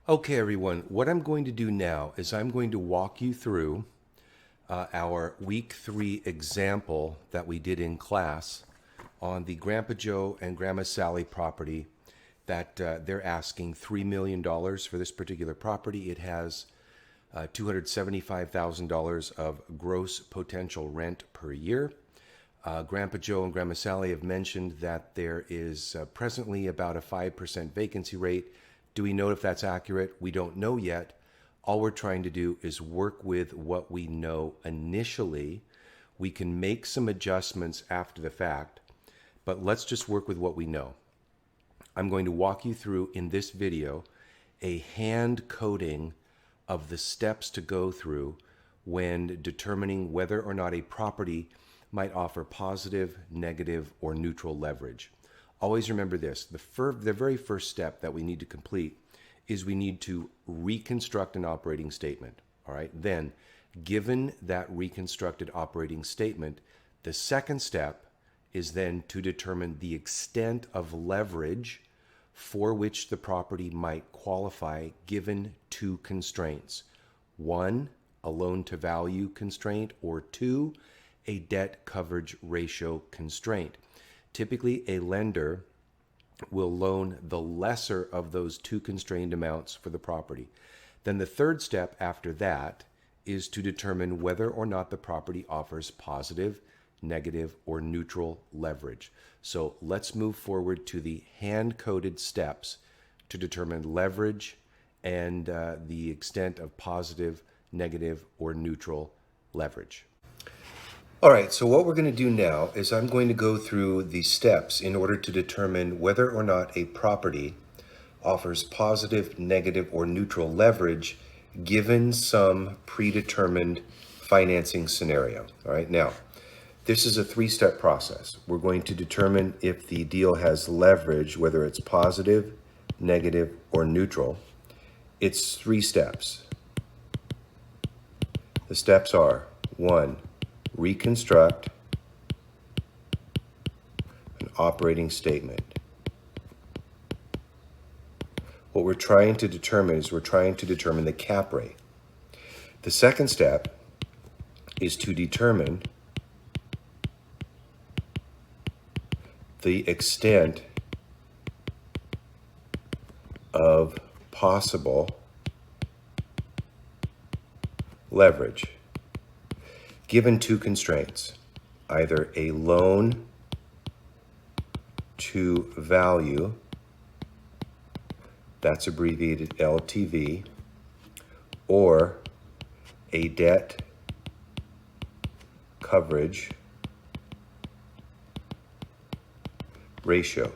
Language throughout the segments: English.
Okay, everyone, what I'm going to do now is I'm going to walk you through our week 3 example that we did in class on the Grandpa Joe and Grandma Sally property that they're asking $3 million for this particular property. It has $275,000 of gross potential rent per year. Grandpa Joe and Grandma Sally have mentioned that there is presently about a 5% vacancy rate. Do we know if that's accurate? We don't know yet. All we're trying to do is work with what we know initially. We can make some adjustments after the fact, but let's just work with what we know. I'm going to walk you through in this video a hand coding of the steps to go through when determining whether or not a property might offer positive, negative, or neutral leverage. Always remember this, the very first step that we need to complete is we need to reconstruct an operating statement. All right. Then, given that reconstructed operating statement, the second step is then to determine the extent of leverage for which the property might qualify given two constraints. One, a loan to value constraint, or two, a debt coverage ratio constraint. Typically, a lender will loan the lesser of those two constrained amounts for the property. Then the third step after that is to determine whether or not the property offers positive, negative, or neutral leverage. So let's move forward to the hand-coded steps to determine leverage and the extent of positive, negative, or neutral leverage. All right, so what we're going to do now is I'm going to go through the steps in order to determine whether or not a property offers positive, negative, or neutral leverage given some predetermined financing scenario. All right, now, this is a 3-step process. We're going to determine if the deal has leverage, whether it's positive, negative, or neutral. It's 3 steps. The steps are: 1, reconstruct an operating statement. What we're trying to determine is the cap rate. The second step is to determine the extent of possible leverage given two constraints, either a loan to value, that's abbreviated LTV, or a debt coverage ratio,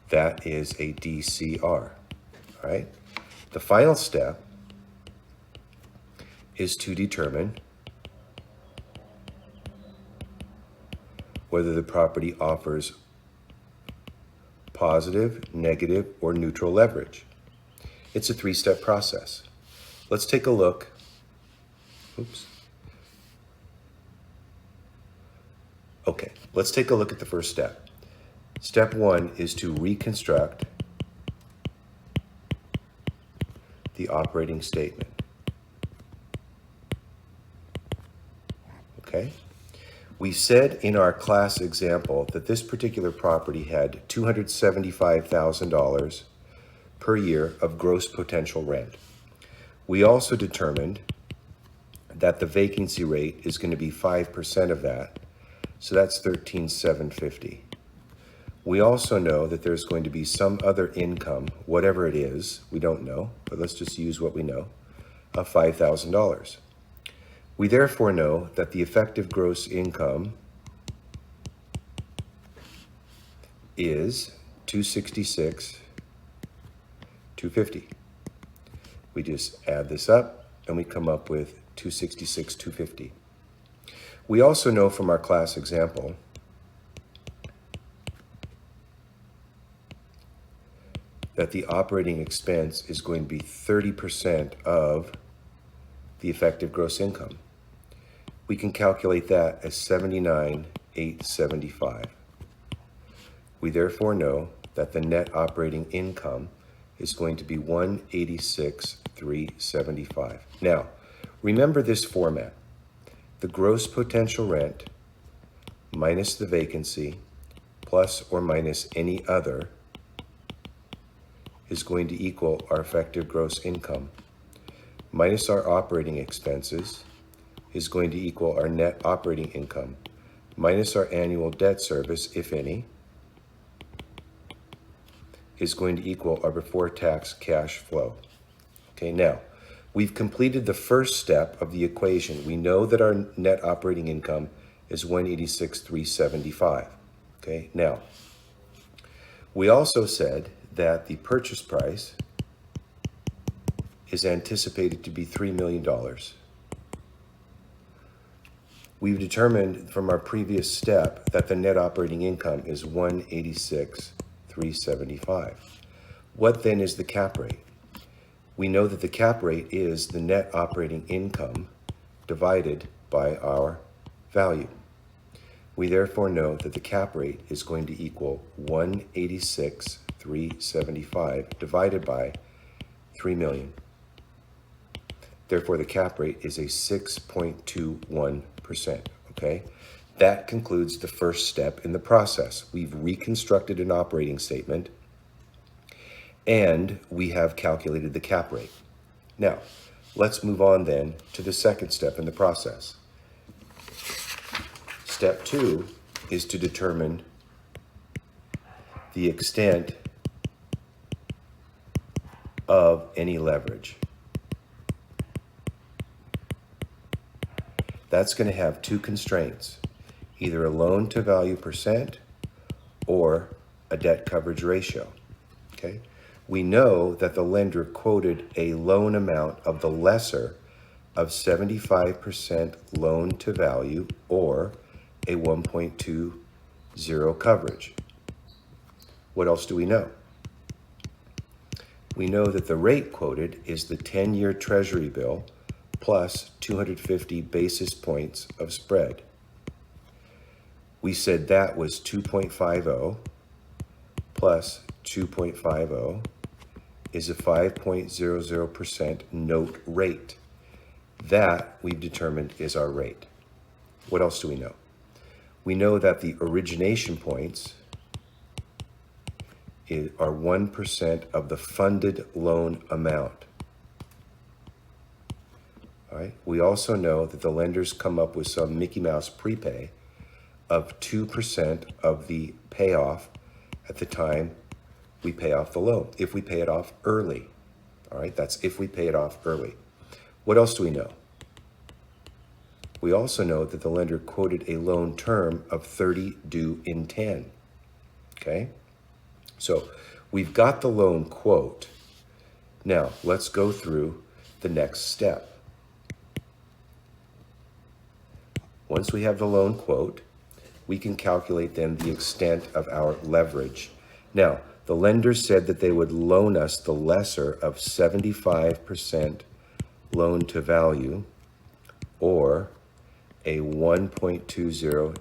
that is a DCR. All right. The final step is to determine whether the property offers positive, negative, or neutral leverage. It's a 3-step process. Let's take a look. Okay, let's take a look at the first step. Step 1 is to reconstruct the operating statement. Okay? We said in our class example that this particular property had $275,000 per year of gross potential rent. We also determined that the vacancy rate is going to be 5% of that, so that's $13,750. We also know that there's going to be some other income, whatever it is, we don't know, but let's just use what we know, of $5,000. We therefore know that the effective gross income is $266,250. We just add this up and we come up with $266,250. We also know from our class example that the operating expense is going to be 30% of the effective gross income. We can calculate that as $79,875. We therefore know that the net operating income is going to be 186,375. Now, remember this format. The gross potential rent minus the vacancy plus or minus any other is going to equal our effective gross income minus our operating expenses is going to equal our net operating income minus our annual debt service, if any, is going to equal our before tax cash flow. Okay, now we've completed the first step of the equation. We know that our net operating income is 186,375. Okay, now we also said that the purchase price is anticipated to be $3 million. We've determined from our previous step that the net operating income is 186,375. What then is the cap rate? We know that the cap rate is the net operating income divided by our value. We therefore know that the cap rate is going to equal 186,375 divided by 3 million. Therefore, the cap rate is a 6.21%, okay? That concludes the first step in the process. We've reconstructed an operating statement, and we have calculated the cap rate. Now, let's move on then to the second step in the process. Step 2 is to determine the extent of any leverage. That's going to have two constraints, either a loan to value percent or a debt coverage ratio. Okay? We know that the lender quoted a loan amount of the lesser of 75% loan to value or a 1.20 coverage. What else do we know? We know that the rate quoted is the 10-year Treasury bill plus 250 basis points of spread. We said that was 2.50 plus 2.50 is a 5.00% note rate. That we've determined is our rate. What else do we know? We know that the origination points are 1% of the funded loan amount. All right. We also know that the lenders come up with some Mickey Mouse prepay of 2% of the payoff at the time we pay off the loan, if we pay it off early. All right, that's if we pay it off early. What else do we know? We also know that the lender quoted a loan term of 30 due in 10. Okay, so we've got the loan quote. Now let's go through the next step. Once we have the loan quote, we can calculate then the extent of our leverage. Now, the lender said that they would loan us the lesser of 75% loan to value or a 1.20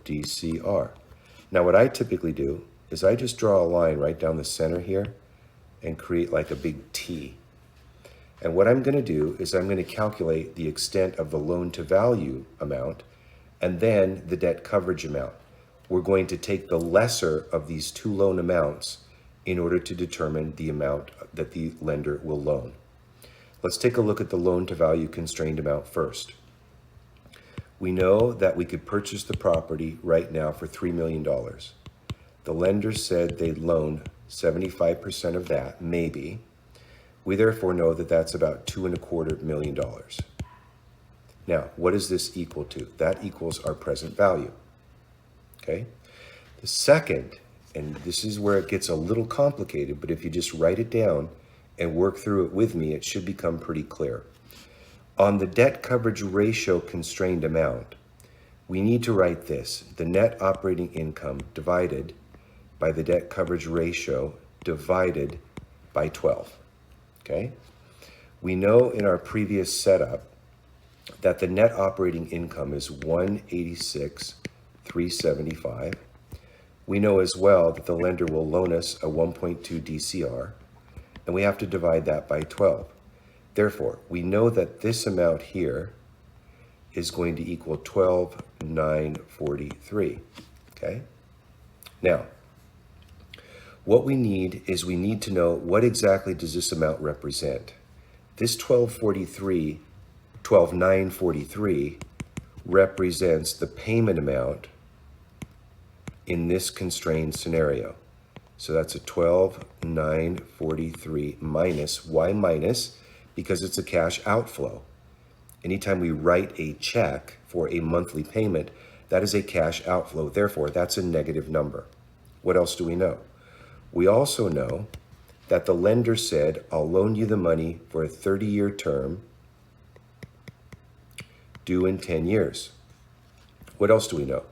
DCR. Now, what I typically do is I just draw a line right down the center here and create like a big T. And what I'm going to do is I'm going to calculate the extent of the loan to value amount and then the debt coverage amount. We're going to take the lesser of these two loan amounts in order to determine the amount that the lender will loan. Let's take a look at the loan to value constrained amount first. We know that we could purchase the property right now for $3 million. The lender said they'd loan 75% of that, maybe. We therefore know that that's about $2.25 million. Now, what does this equal to? That equals our present value. Okay? The second, and this is where it gets a little complicated, but if you just write it down and work through it with me, it should become pretty clear. On the debt coverage ratio constrained amount, we need to write this: the net operating income divided by the debt coverage ratio divided by 12. Okay? We know in our previous setup that the net operating income is 186,375. We know as well that the lender will loan us a 1.2 DCR. and we have to divide that by 12. Therefore, we know that this amount here is going to equal 12,943, okay? Now, what we need is we need to know what exactly does this amount represent. This 12,943 represents the payment amount in this constrained scenario. So that's a 12,943 minus. Why minus? Because it's a cash outflow. Anytime we write a check for a monthly payment, that is a cash outflow. Therefore, that's a negative number. What else do we know? We also know that the lender said, I'll loan you the money for a 30-year term due in 10 years. What else do we know?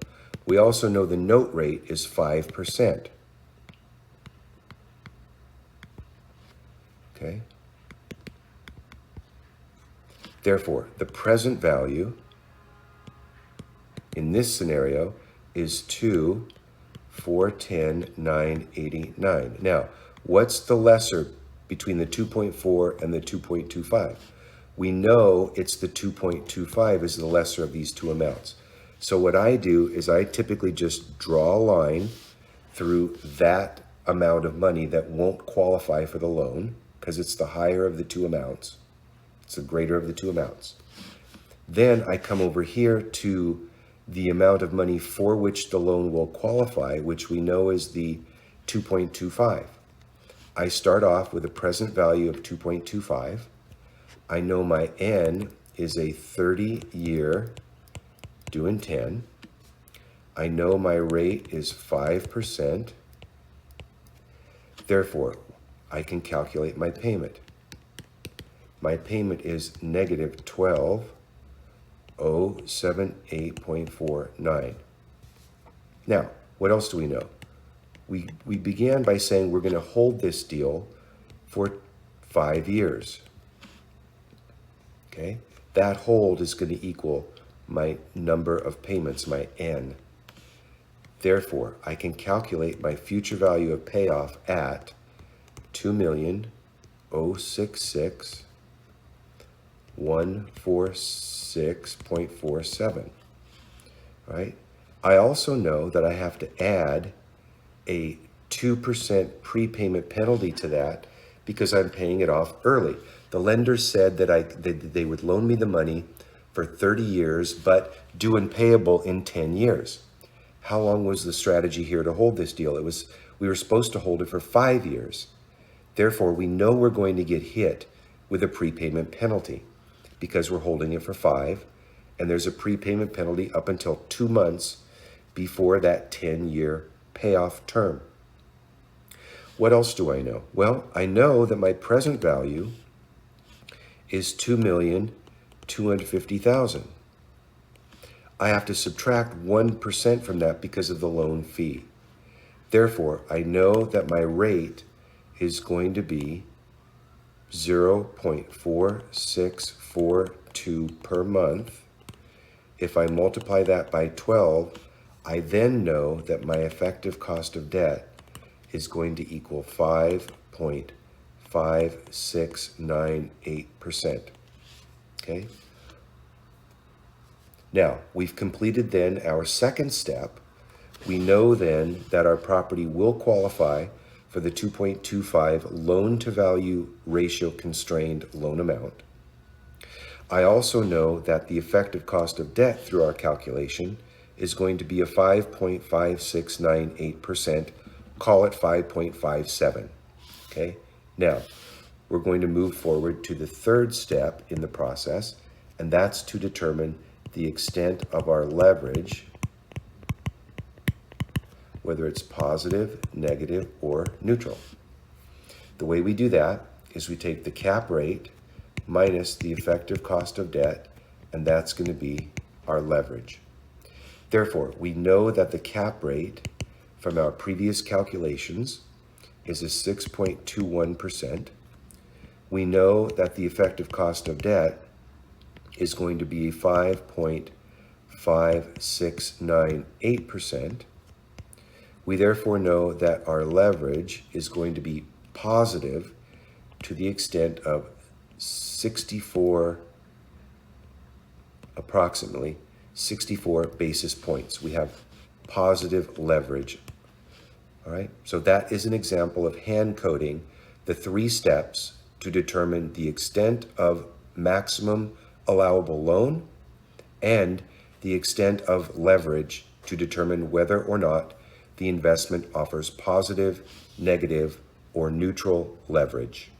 We also know the note rate is 5%. Okay? Therefore, the present value in this scenario is 2,410,989. Now, what's the lesser between the 2.4 and the 2.25? We know it's the 2.25 is the lesser of these two amounts. So what I do is I typically just draw a line through that amount of money that won't qualify for the loan because it's the higher of the two amounts. It's the greater of the two amounts. Then I come over here to the amount of money for which the loan will qualify, which we know is the 2.25. I start off with a present value of 2.25. I know my N is a 30-year due in 10. I know my rate is 5%. Therefore, I can calculate my payment. My payment is negative 12,078.49. Now, what else do we know? We began by saying we're going to hold this deal for 5 years. Okay? That hold is going to equal my number of payments, my N. Therefore, I can calculate my future value of payoff at 2,066,146.47. Right? I also know that I have to add a 2% prepayment penalty to that because I'm paying it off early. The lender said that they would loan me the money for 30 years, but due and payable in 10 years. How long was the strategy here to hold this deal? We were supposed to hold it for 5 years. Therefore, we know we're going to get hit with a prepayment penalty because we're holding it for 5, and there's a prepayment penalty up until 2 months before that 10-year payoff term. What else do I know? Well, I know that my present value is $2,250,000. I have to subtract 1% from that because of the loan fee. Therefore, I know that my rate is going to be 0.4642 per month. If I multiply that by 12, I then know that my effective cost of debt is going to equal 5.5698%. Okay? Now, we've completed then our second step. We know then that our property will qualify for the 2.25 loan-to-value ratio constrained loan amount. I also know that the effective cost of debt through our calculation is going to be a 5.5698%, call it 5.57, okay? Now, we're going to move forward to the third step in the process, and that's to determine the extent of our leverage, whether it's positive, negative, or neutral. The way we do that is we take the cap rate minus the effective cost of debt, and that's going to be our leverage. Therefore, we know that the cap rate from our previous calculations is a 6.21%. We know that the effective cost of debt is going to be 5.5698%. We therefore know that our leverage is going to be positive to the extent of 64, approximately 64 basis points. We have positive leverage. All right, so that is an example of hand coding the 3 steps to determine the extent of maximum allowable loan and the extent of leverage to determine whether or not the investment offers positive, negative, or neutral leverage.